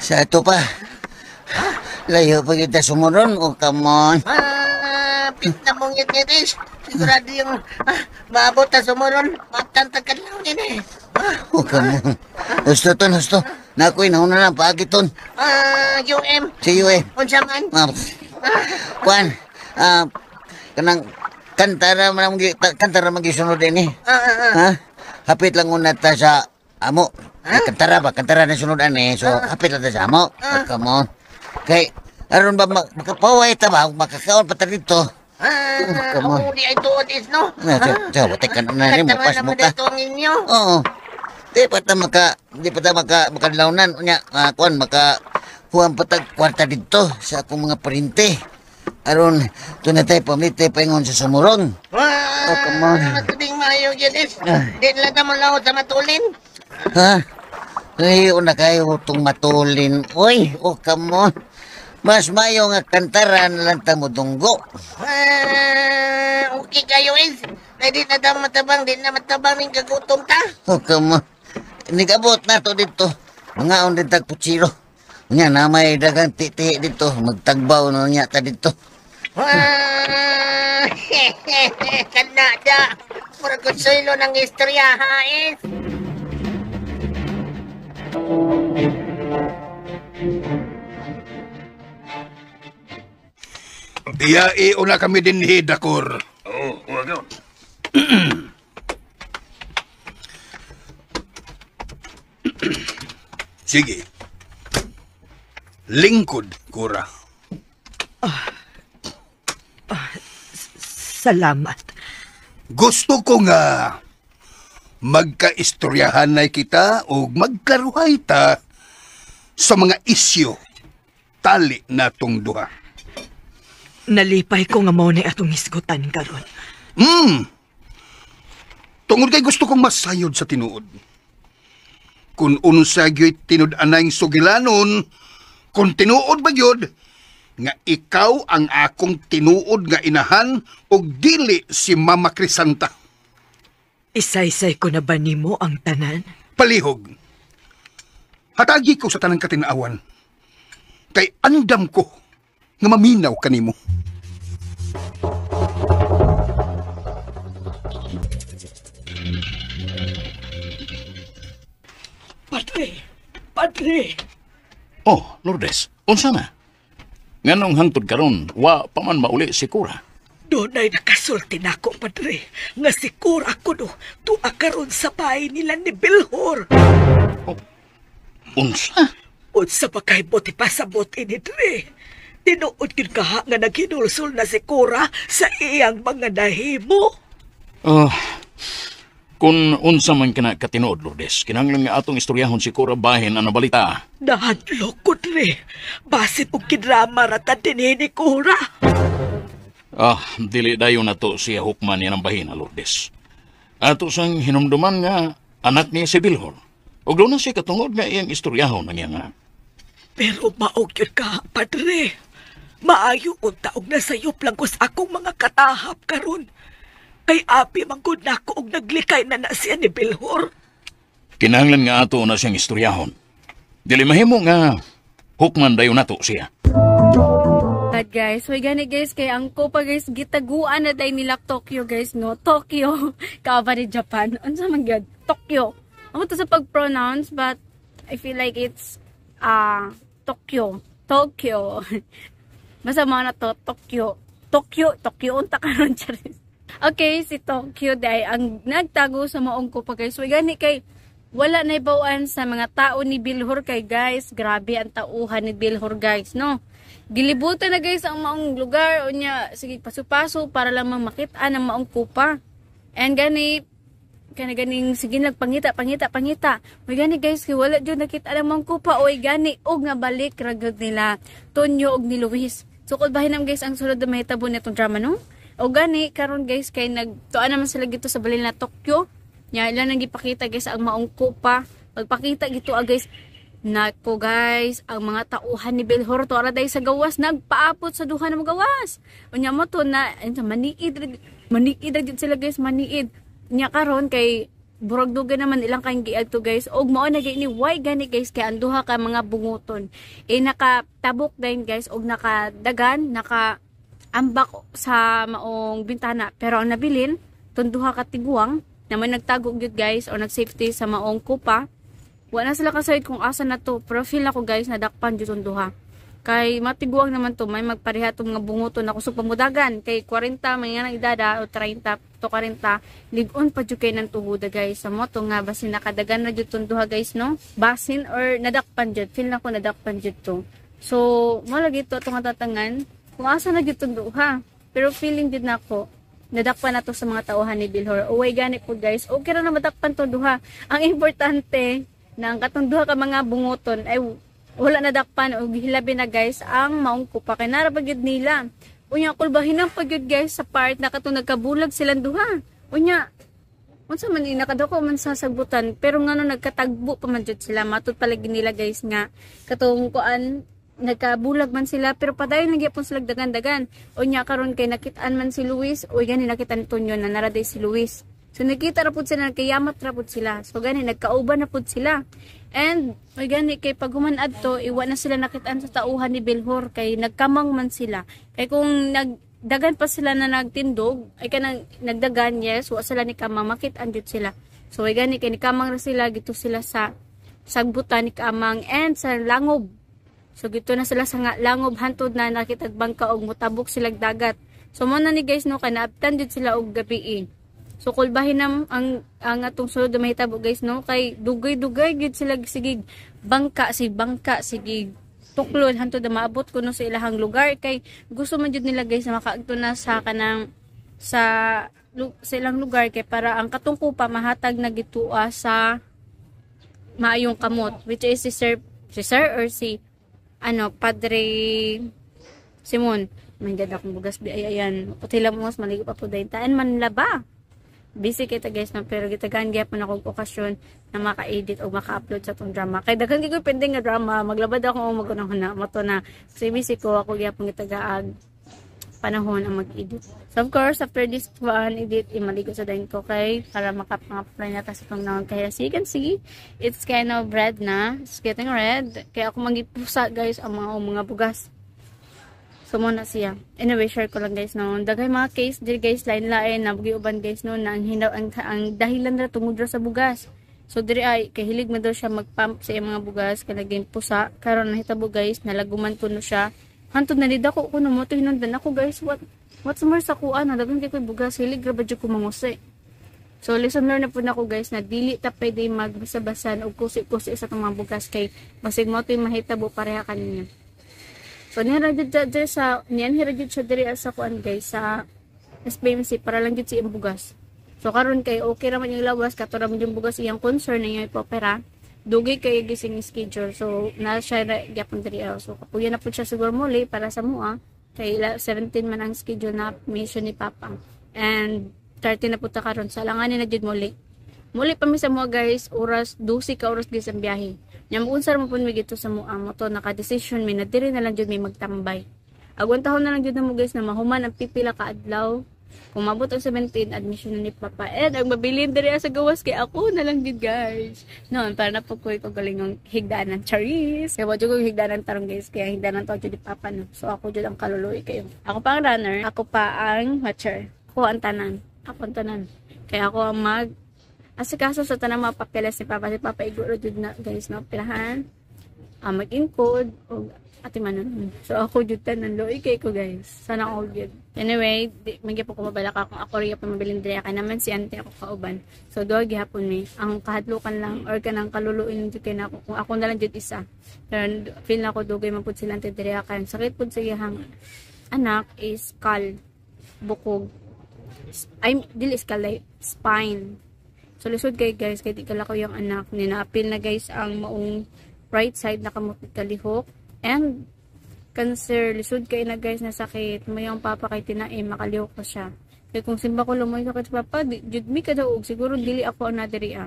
Sa ito pa. Layo pa kita sumuron, come on. Pinta mong yun, sigurado yung maabot na sumuron. Matantagkan lang yun eh. Come on. Gusto. Nakoy, nauna lang, paagiton. UM. Si UM. Unsa man? Kuan, kanang kantara magisunod din eh. Hapit lang una ta sa amo. Kantara na sunod ani. So, hapit lang ta sa amo. Come on. Kay, aron ba makapaway ta ba? Makakaon pa ta dito. Come on. Ako di ay tuod is, no? Watek ka na rin, mapas mo ka. Kantara naman dito ang inyo. Oo. Di pa ta makadlawnan. Kuan, huwag pa ta kwarta dito sa akong mga parinte. Aron, ito na tayo pamite paingon sa sumuron. Come on. Matubing mayo yun is. Di lang ka malawot sa matulin. Layo na kayo itong matulin. Uy, come on. Mas mayo nga kantara na lang ta mo dunggo. Okay kayo is. Di na matabang ng kagutom ta. Come on. Nigabot na to dito. Mga on din tagputsiro. Nga na may dagang titi dito. Magtagbaw na niya ta dito. Kanada. Mura konsuelo ng istorya ha is. Iyai una kami din Dakor. Huwag yun. Sige. Lingkod, Kura. Salamat. Gusto ko nga magkaistoryahan na kita o magklaruhay ta sa mga isyo tali natong duha. Nalipay ko nga mo ni atong isgutan karon. Tungod kay gusto kong masayod sa tinuod. Kung unsa gyo'y tinud-anay sugilanon, kung tinuod ba gyud nga ikaw ang akong tinuod nga inahan o dili si Mama Crisanta. Isaysay ko na ba nimo ang tanan? Palihog. Hatagi ko sa tanang katinawan. Kay andam ko nga maminaw kanimo. Padre. Oh, Lourdes, unsa na? Nganong hangtod karon, wa pa man mauli si Kura. Doon ay nakasulti na ako, Padre. Nga si Kura ko do, tuwa karon sa bahay nila ni Bilhor. Unsa? Unsa pa kay buti pa sa buti ni Dre. Tinuod yun kaha nga naghinulsol na si Kura sa iyang mga nahimo. Kung unsa man kana katinuod, Lourdes, kinahanglan nga atong istoryahon si Kura bahin ang balita. Nahadlok ko, Dre. Basit og kidrama rata din ni Kura. Dili dayon na to siya hukman yan ang bahin, Lourdes. Ato sang hinumduman nga anak niya si Bilhor. Og doon na siya katungod nga iyang istoryahon ng iyang anak. Pero maog yun ka, Padre. Maayo og taog na sayop lang ko sa akong mga katahap karon. Kay abi manggod na ako og naglikay na siya ni Bilhor. Kinahanglan nga ato na siyang istoryahon. Dili mahimo nga hukman dayon nato siya. But guys, so gani guys, kay ang ko pa guys, gitaguan na day nila Tokyo guys, no? Tokyo, kaaba ni Japan. Ano man gyud? Tokyo. Ako to sa pag-pronounce, but I feel like it's Tokyo. Basta mo na to, Tokyo, unta karon charis. Okay, si Tokyo day ang nagtago sa maong ko pa guys. So gani kay wala na ibawaan sa mga tao ni Bilhor kay guys. Grabe ang tauhan ni Bilhor guys, no? Gilibutan na guys ang maong lugar o niya, sige paso-paso para lang makita ang maong kupa. And gani ganing sige nagpangita. Oy gani guys, kay wala jud nakita ang maong kupa. Oy gani og nga balik ragod nila Tonyo og ni Luis. Sukod bahin nam guys ang sulod na mahitabo nitong drama, no? O gani karon guys kay nagtuan naman sila gito sa balil na Tokyo. Nya ilan nang gipakita guys ang maong kupa. Pagpakita gito guys, nako guys, ang mga tauhan ni Belhor to ara day sa gawas nagpaapot sa duha na gawas. Unya mo to na maniid jud sila guys, maniid. Nya karon kay burag duga naman ilang kayong giadto guys, og mao na ni why gani guys kay ang duha ka mga bunguton nakatabok din guys og nakadagan ambak sa maong bintana, pero ang nabilin tunduha ka tiguang naman nagtago gyud guys o nagsafety sa maong kupa. Wala sila kasayod kung asa na to, pero feel ako guys nadakpan gyud tunduha kay matiguang naman to, may magpareha tong mga bunguton na kusog pamudagan kay 40 may nga idada o 30 to 40 ligon pa jud kay nang tuhuda guys sa moto nga basin nakadagan na jud tunduha guys no, basin or nadakpan jud, feel nako nadakpan jud to. So mo lagi to atong tatangan kung asa na gyud tunduha, pero feeling jud nako nadakpan na to sa mga tauhan ni Belhor. Uway gani po guys, okay ra na madakpan to duha. Ang importante na ang katong duha ka mga bunguton ay wala nadakpan o hilabi na guys ang maong kupa kay narabagid nila. Unya kulbahin ang pagyud guys sa part na katong nagkabulag silang duha. Unya unsa man nakadako man sa sagbutan, pero ngano nagkatagbo pa man jud sila, matud palagi nila guys nga katong kuan nagkabulag man sila, pero padayon nagyapon sila dagan-dagan. O nya karon kay nakitaan man si Luis, o gani nakitaan Tonyo na naraday si Luis. So nakita ra pud sila, nagkayamat ra pud sila. So gani nagkauban na pud sila. And o gani kay pag human adto, iwa na sila nakitaan sa tauhan ni Belhor kay nagkamang man sila. Kay kung nagdagan pa sila na nagtindog, ay kanang nagdagan, yes, wa sila ni kamang makitaan jud sila. So o gani kay ni kamang ra sila, gito sila sa sagbutan ni kamang and sa langob. So gito na sila sa langob hantod na nakitagbangka og mutabok silang dagat. So mo na ni guys no kanaabtan jud sila og gabi. So kulbahin nam ang atong sulod na mahitabo guys no kay dugay-dugay gid sila sigig bangka sigig tuklon hantod na maabot kuno sa ilahang lugar kay gusto man jud nila guys na makaadto na sa kanang sa ilang lugar kay para ang katungkupa mahatag na gitua sa maayong kamot, which is si sir or si Padre Simon. May ganda akong bugas di ayan. Patila mo mas maligo pa po dahil taan man laba. Busy kita guys na, pero gitagaan gyapon akong okasyon na maka-edit o maka-upload sa tong drama. Kay daghan gyud pending nga drama, maglabad ako o magunang na mato na. Kasi busy ko ako gyapon gitagaag panahon ang mag-edit. So of course, after this one edit, imaligo sa dahin ko kay para makapang-apply na tas itong naon. Kaya so you can see, it's kind of red na. It's getting red. Kaya ako magipusa guys ang mga bugas. So muna siya. Anyway, share ko lang guys no. Daghay mga case diri guys lain-lain na giuban guys no na ang dahilan ra tungod ra sa bugas. So diri ay kay hilig man daw siya magpump sa iyang mga bugas kay naging pusa. Karon nahitabo guys nalaguman kuno siya. Hantod na didako ko no mo to hinungdan ako guys. What's more sa kuan na daghan kay bugas hilig ra ba jud ko mangusi. So lesson learned na po na ko guys na dili ta pwede magbasa-basan og kusi-kusi sa mga bugas kay basig mo to mahitabo pareha kaniya. So niya jud siya diri sa kuan guys sa SPMC para lang jud si bugas. So karon kay okay ra man yung lawas kato ra man yung bugas iyang concern na yung ipopera. Dugay kay gising schedule. So na siya gyapon diri. So kapuya na pud siya siguro muli para sa mua kay 17 man ang schedule na mission ni Papa. And 30 na pud ta karon sa langanin na jud muli. Muli pa mi sa mua guys, oras 12 ka oras gyud ang biyahe. Nya unsa mo pud mi gito sa mua mo to naka-decision mi na diri na lang jud mi magtambay. Agwan tahon na lang jud mo guys na mahuman ang pipila ka adlaw. Kung mabot ang 17 admission ni Papa Ed, ang mabilin diri sa gawas kay ako na lang gid guys. Noon para na po ko galingong higdaan ng charis. Kaya wala ko higdaan ng tarong guys, kaya higdaan ng tawag ni Papa no. So ako jud ang kaluluoy kayo. Ako pa ang runner, ako pa ang watcher. Ako ang tanan. Kaya ako ang asikaso sa tanang mga papeles ni Papa. Si Papa iguro jud na guys no, pilahan. Mag-encode o ati manon. So ako jud tanan loy kay ko guys. Sana all good. Anyway, magya po ko mabalaka kung ako riya pa mabilin diri kay naman si ante ako kauban. So duha gihapon mi. Ang kahadlukan lang or kanang kaluluin jud kay nako kung ako na lang jud isa. Pero feel na ko dugay man pud sila ante diri kay sakit pud sa iyang anak is bukog. Ay dili skull spine. So lisod kay guys kay di kala ko yung anak ni naapil na guys ang maong right side nakamutit kalihok. And cancer, lisod kay na guys na sakit mo yung Papa kay tinaim makalihok ko siya. Kaya kung simba ko lumoy sa kay papa, jud mi ka daw og siguro dili ako ang nadiri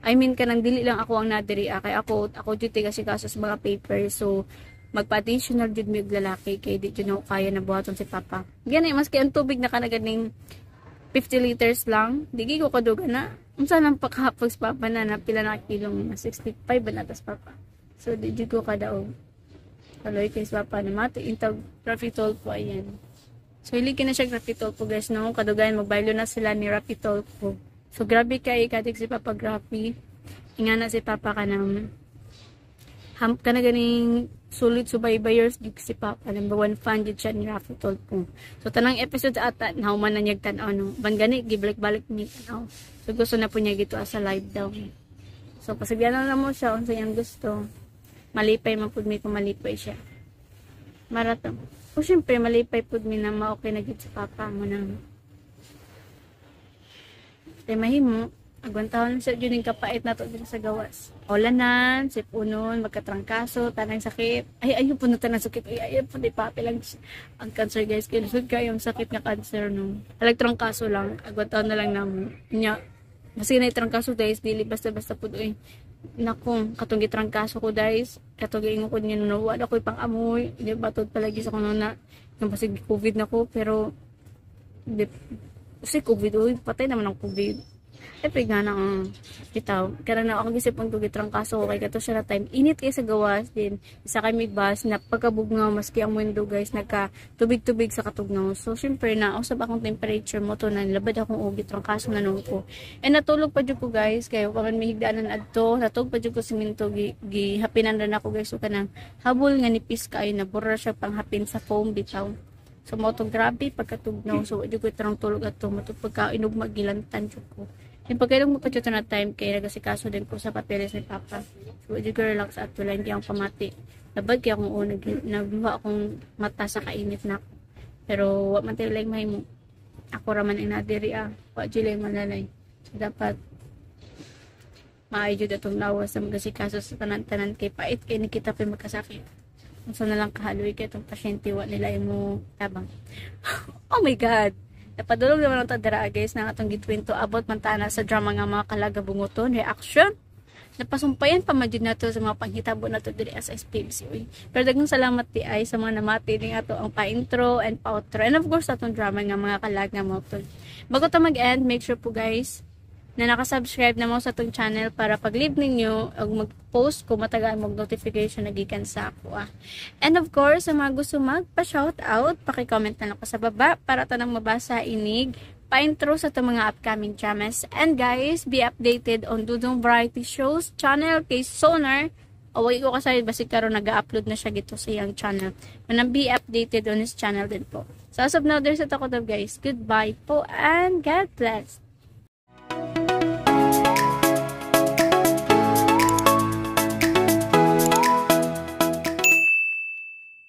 I mean kanang dili lang ako ang nadiri kay ako jud kasi kaso sa mga papers. So magpa-additional jud mi og lalaki kay di jud ako kaya na buhaton si papa. Gani maski ang tubig na kanaganing 50 liters lang, digi ko kaduga na. Unsa nang pakahapog sa papa na pila na kilong 65 ba na tas papa. So di jud ko kadaog. Kaloy kay sa papa na mati intag Rapitol po ayan. So iliki na siya Rapitol po guys no. Kadugayan magbaylo na sila ni Rapitol po. So grabe kay ikadig si papa grabe. Ingana si papa kanang kana ganing sulit subaybayers gid si papa number 1 fan gid siya ni Rapitol po. So tanang episode ata nauman na niya tan-aw no. Ban gani gibalik-balik ni tan-aw. So gusto na po niya gito as a live daw. So pasagyan na mo siya unsa iyang gusto. Malipay man pud mi kung malipay siya. Maratong. O syempre malipay pud mi na ma-okay na gid si papa mo nang. Tay mahimo agwantahon sa jud ning kapait nato dito sa gawas. Olanan, sipunon, magkatrangkaso, tanang sakit. Ay ayo po na tanang sakit. Ay ayo po di papi lang ang cancer guys. Kaya sud kay yung sakit nga cancer no. Trangkaso lang, agwantahon na lang namo. Nya kasi na trangkaso guys, dili basta-basta pud oy. Nako, katong gitrangkaso ko guys, katong giingon ko niya no, wala ko'y pang-amoy, di batod palagi sa kuno na, yung basig COVID na ko, pero, di, kasi COVID, uy, patay naman ang COVID. Nga na ang bitaw. Kaya na ako gisip ang gitrangkaso ko, kay kato siya na time, init kayo sa gawas, din, isa kami bus, na pagkabugnaw, maski ang window guys, nagka tubig-tubig sa katugnaw. So, syempre na, usap akong temperature mo to, na nilabad akong gitrangkaso na nung ko. And natulog pa dyan ko guys, kayo paman may higdaanan adto, natulog pa dyan ko siminto, gihapinan rin ako guys, so kanang habol nga nipis kayo, nabura siya pang hapin sa foam bitaw. So, mo to grabe pagkatugnaw, so dyan ko itarang tulog ato, matug pagkainog magilantan dyan ko. Yung pagkailong mo pa dyan na time, kaya nagasikaso din ko sa papeles ni papa. So, dyan ko relax at wala, hindi akong pamati. Labad kaya akong unag, nagluha akong mata sa kainit na ako. Pero, wak man tayo lang mahimo. Ako raman ay nadiri wak dyan malalay. So, dapat, maayod atong lawas sa magasikaso sa tanan-tanan kay pait kay nikita pa magkasakit. So, na lang kahaloy kay itong pasyente, wak nila mo tabang. Oh my God! Napadulog naman ang tadara guys na atong gitwinto abot mantana sa drama nga mga kalagabunguton, reaction. Napasumpayan pa man na to sa mga panghitabo na to diri sa SPBC. Pero daghang salamat ti ay sa mga namati ning ato ang pa-intro and pa-outro. And of course atong drama nga mga kalag nga mo to. Bago ta mag-end, make sure po guys na nakasubscribe na mo sa itong channel para pag leave ninyo o mag-post ko matagaan mag notification na gikan sa ako. And of course, sa mga gusto magpa-shoutout, paki-comment na lang ko sa baba para tanang mabasa inig pa-intro sa itong mga upcoming dramas. And guys, be updated on Dudong Variety Shows channel kay Sonar. O wag ko kasi basig karon nag-upload na siya gito sa iyang channel. Manang be updated on his channel din po. So as of now, there's a talk of guys. Goodbye po and God bless.